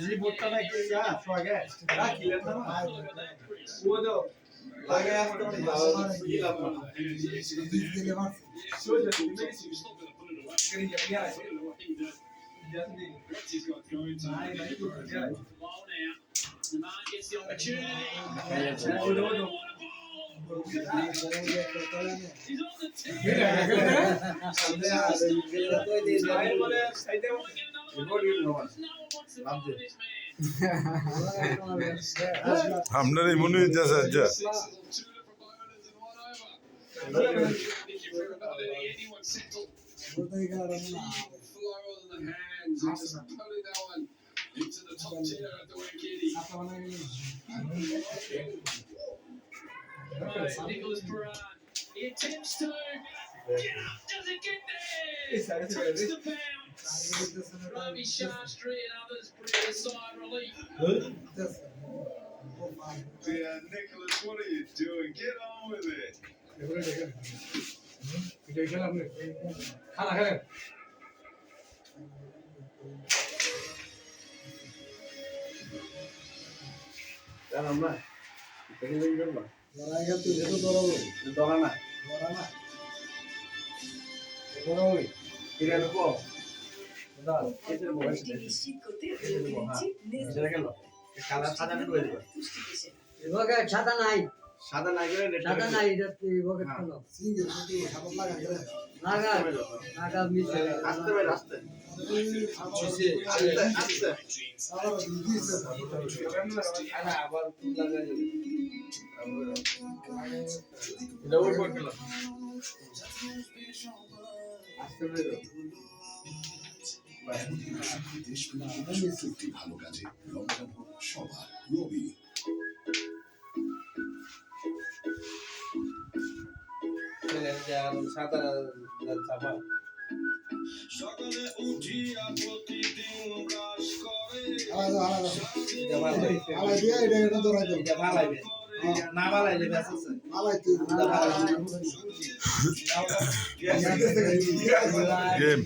রিপোর্টটা নাকি যা সোয়াগে রাখিলেন না ওদো লাগে আসতে দিলাম না দিলে মার সোজা দিলে করি যাবিয়া জানি নাই নাই তো যা আপনার এই মনে হইতেছে আচ্ছা Nicholas Perard. He attempts to get up. Does it get there? Takes the pound. Ravi Shastri and others breathe a sigh of relief. Yeah, Nicholas, what are you doing? Get on with it. সাদা নাই সাদা নাই সাদা নাই ইভোকে খেলো single যদি সাদা লাগা লাগা লাগা মিছে আসতে ভাই আসতে আস্তে আস্তে আবার লাগা যাবে ডাবল পয়েন্ট খেলা আসতে ভাই ভালো কাজে রমজান হোক সবার রবি সকালে উঠিয়া প্রতিদিন ব্রাশ করে না বালাইলে ব্যাস আছে গেম